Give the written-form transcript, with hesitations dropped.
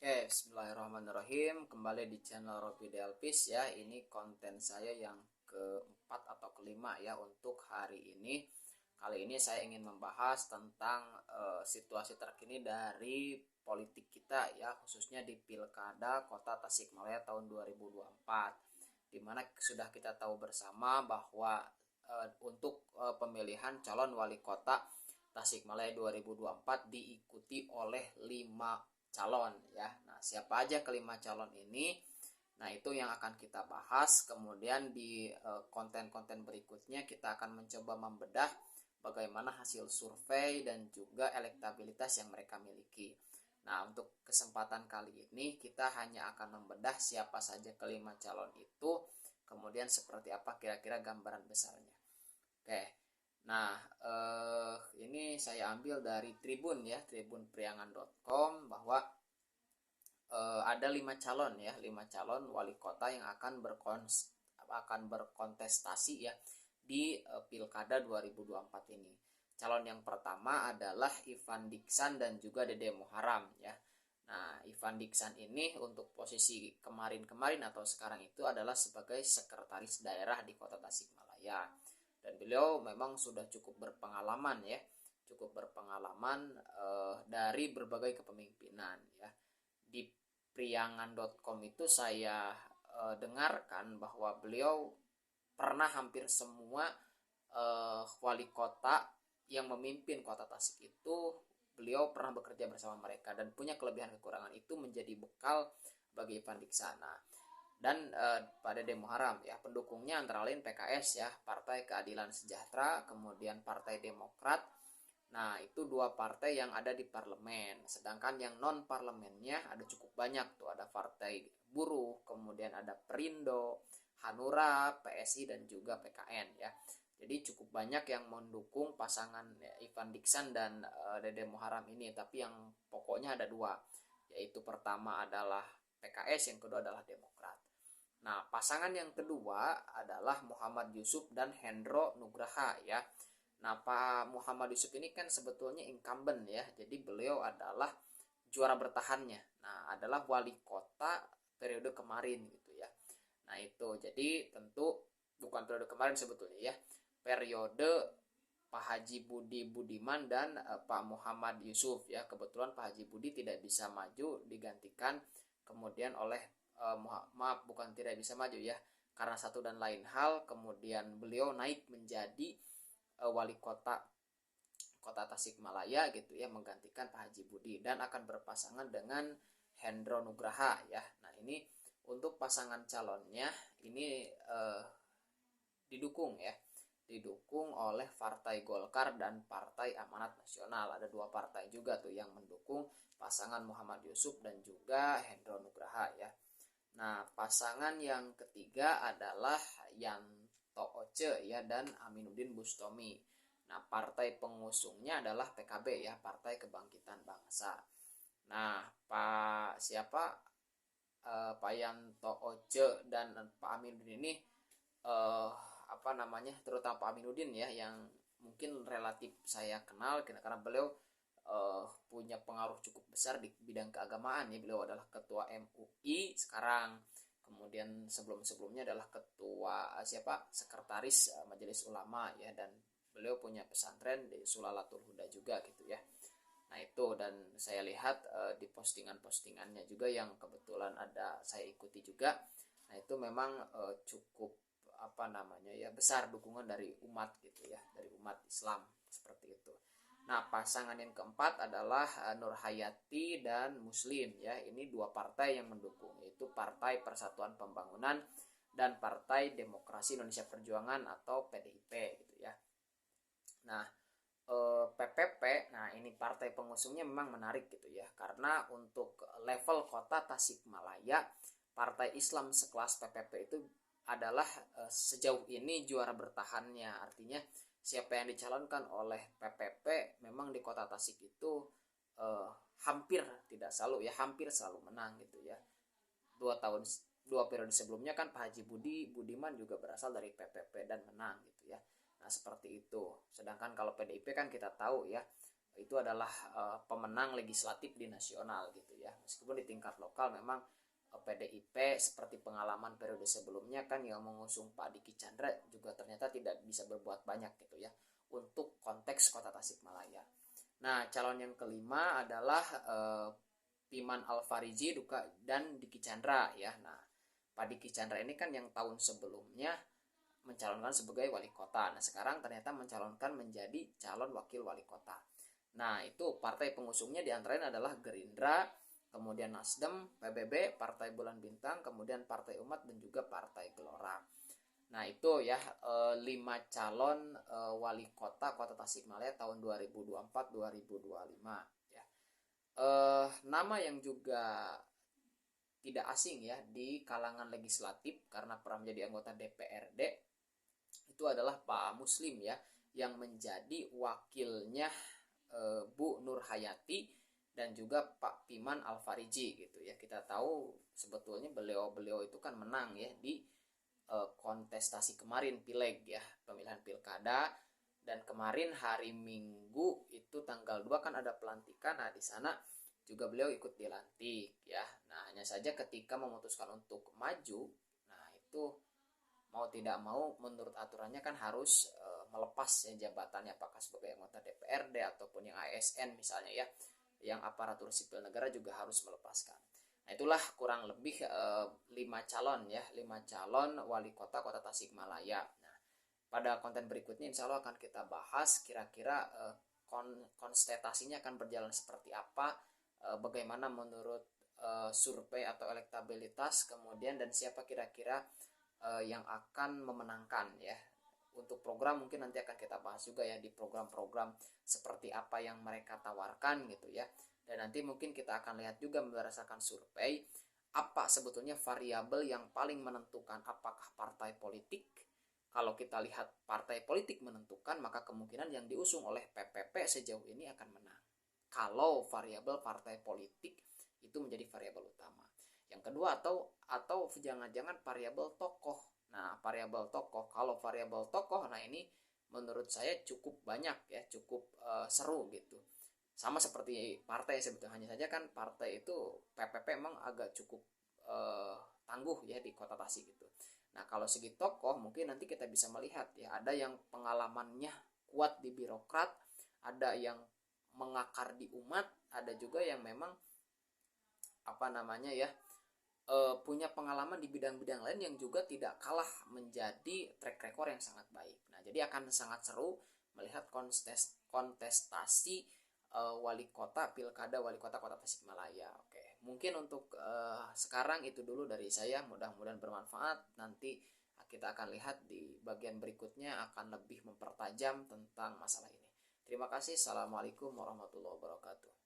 Oke, bismillahirrahmanirrahim. Kembali di channel Robi Delpis ya. Ini konten saya yang keempat atau kelima ya untuk hari ini. Kali ini saya ingin membahas tentang situasi terkini dari politik kita ya, khususnya di Pilkada Kota Tasikmalaya tahun 2024. Di mana sudah kita tahu bersama bahwa untuk pemilihan calon wali kota Tasikmalaya 2024 diikuti oleh 5 calon ya. Nah, siapa aja kelima calon ini? Nah, itu yang akan kita bahas. Kemudian di konten-konten berikutnya kita akan mencoba membedah bagaimana hasil survei dan juga elektabilitas yang mereka miliki. Nah, untuk kesempatan kali ini kita hanya akan membedah siapa saja kelima calon itu, kemudian seperti apa kira-kira gambaran besarnya. Oke. Nah, ini saya ambil dari Tribun ya, tribunpriangan.com, bahwa ada 5 calon ya, 5 calon wali kota yang akan berkontestasi ya di Pilkada 2024 ini. Calon yang pertama adalah Ivan Diksan dan juga Dede Muharam ya. Nah, Ivan Diksan ini untuk posisi kemarin atau sekarang itu adalah sebagai sekretaris daerah di Kota Tasikmalaya. Dan beliau memang sudah cukup berpengalaman ya, dari berbagai kepemimpinan ya. Di priangan.com itu saya dengarkan bahwa beliau pernah hampir semua wali kota yang memimpin kota Tasik itu beliau pernah bekerja bersama mereka dan punya kelebihan kekurangan itu menjadi bekal bagi Ivan Diksana. Dan pada Dede Muharam ya, pendukungnya antara lain PKS ya, Partai Keadilan Sejahtera, kemudian Partai Demokrat. Nah, itu dua partai yang ada di parlemen. Sedangkan yang non parlemennya ada cukup banyak tuh. Ada Partai Buruh, kemudian ada Perindo, Hanura, PSI dan juga PKN ya. Jadi cukup banyak yang mendukung pasangan Ivan Diksan dan Dede Muharam ini. Tapi yang pokoknya ada dua, yaitu pertama adalah PKS, yang kedua adalah Demokrat. Nah, pasangan yang kedua adalah Muhammad Yusuf dan Hendro Nugraha ya. Nah, Pak Muhammad Yusuf ini kan sebetulnya incumbent ya. Jadi beliau adalah juara bertahannya. Nah, adalah wali kota periode kemarin gitu ya. Nah, itu jadi tentu bukan periode kemarin sebetulnya ya. Periode Pak Haji Budi Budiman dan Pak Muhammad Yusuf ya. Kebetulan Pak Haji Budi tidak bisa maju, digantikan kemudian oleh maaf, bukan tidak bisa maju ya, karena satu dan lain hal kemudian beliau naik menjadi wali kota Tasikmalaya gitu ya, menggantikan Pak Haji Budi dan akan berpasangan dengan Hendro Nugraha ya. Nah, ini untuk pasangan calonnya ini didukung oleh Partai Golkar dan Partai Amanat Nasional. Ada dua partai juga tuh yang mendukung pasangan Muhammad Yusuf dan juga Hendro Nugraha ya. Nah, pasangan yang ketiga adalah Yanto Oce ya dan Aminuddin Bustomi. Nah, partai pengusungnya adalah PKB ya, Partai Kebangkitan Bangsa. Nah, Pak Yanto Oce dan Pak Aminuddin ini terutama Pak Aminuddin ya, yang mungkin relatif saya kenal karena beliau punya pengaruh cukup besar di bidang keagamaan ya. Beliau adalah ketua MUI sekarang, kemudian sebelumnya adalah ketua sekretaris Majelis Ulama ya, dan beliau punya pesantren di Sulalatul Huda juga gitu ya. Nah, itu, dan saya lihat di postingannya juga yang kebetulan ada saya ikuti juga. Nah, itu memang cukup besar dukungan dari umat gitu ya, dari umat Islam seperti itu. Nah, pasangan yang keempat adalah Nur Hayati dan Muslim ya. Ini dua partai yang mendukung, yaitu Partai Persatuan Pembangunan dan Partai Demokrasi Indonesia Perjuangan atau PDIP gitu ya. Nah, PPP, nah ini partai pengusungnya memang menarik gitu ya, karena untuk level kota Tasikmalaya, partai Islam sekelas PPP itu adalah sejauh ini juara bertahannya. Artinya siapa yang dicalonkan oleh PPP memang di kota Tasik itu hampir selalu menang gitu ya. Dua periode sebelumnya kan Pak Haji Budiman juga berasal dari PPP dan menang gitu ya. Nah, seperti itu. Sedangkan kalau PDIP kan kita tahu ya, itu adalah pemenang legislatif di nasional gitu ya. Meskipun di tingkat lokal memang PDIP seperti pengalaman periode sebelumnya kan yang mengusung Pak Diki Chandra juga ternyata tidak bisa berbuat banyak gitu ya untuk konteks Kota Tasikmalaya. Nah, calon yang kelima adalah Piman Alfariji dan Diki Chandra ya. Nah, Pak Diki Chandra ini kan yang tahun sebelumnya mencalonkan sebagai wali kota. Nah, sekarang ternyata mencalonkan menjadi calon wakil wali kota. Nah, itu partai pengusungnya diantaranya adalah Gerindra, kemudian Nasdem, PBB, Partai Bulan Bintang, kemudian Partai Umat, dan juga Partai Gelora. Nah, itu ya 5 calon wali kota Kota Tasikmalaya tahun 2024-2025 ya. Nama yang juga tidak asing ya di kalangan legislatif karena pernah menjadi anggota DPRD itu adalah Pak Muslim ya, yang menjadi wakilnya Bu Nur Hayati dan juga Pak Piman Alfariji gitu ya. Kita tahu sebetulnya beliau itu kan menang ya di kontestasi kemarin pileg ya, pemilihan pilkada, dan kemarin hari Minggu itu tanggal 2 kan ada pelantikan. Nah, di sana juga beliau ikut dilantik ya. Nah, hanya saja ketika memutuskan untuk maju, nah itu mau tidak mau menurut aturannya kan harus melepas ya jabatannya, apakah sebagai anggota DPRD ataupun yang ASN misalnya ya, yang aparatur sipil negara juga harus melepaskan. Nah, itulah kurang lebih 5 calon ya, 5 calon wali kota Kota Tasikmalaya. Nah, pada konten berikutnya insya Allah akan kita bahas kira-kira konstetasinya akan berjalan seperti apa, bagaimana menurut survei atau elektabilitas, kemudian dan siapa kira-kira yang akan memenangkan ya. Untuk program mungkin nanti akan kita bahas juga ya, di program-program seperti apa yang mereka tawarkan gitu ya. Dan nanti mungkin kita akan lihat juga berdasarkan survei apa sebetulnya variabel yang paling menentukan apakah partai politik. Kalau kita lihat partai politik menentukan, maka kemungkinan yang diusung oleh PPP sejauh ini akan menang. Kalau variabel partai politik itu menjadi variabel utama. Yang kedua atau jangan-jangan variabel tokoh. Nah, variabel tokoh. Kalau variabel tokoh, nah ini menurut saya cukup banyak ya, cukup seru gitu. Sama seperti partai sebetulnya, hanya saja kan partai itu PPP memang agak cukup tangguh ya di Kota Tasik gitu. Nah, kalau segi tokoh mungkin nanti kita bisa melihat ya, ada yang pengalamannya kuat di birokrat, ada yang mengakar di umat, ada juga yang memang punya pengalaman di bidang-bidang lain yang juga tidak kalah menjadi track record yang sangat baik. Nah, jadi akan sangat seru melihat kontestasi wali kota pilkada wali kota Kota Tasikmalaya. Oke, mungkin untuk sekarang itu dulu dari saya, mudah-mudahan bermanfaat. Nanti kita akan lihat di bagian berikutnya akan lebih mempertajam tentang masalah ini. Terima kasih. Assalamualaikum warahmatullahi wabarakatuh.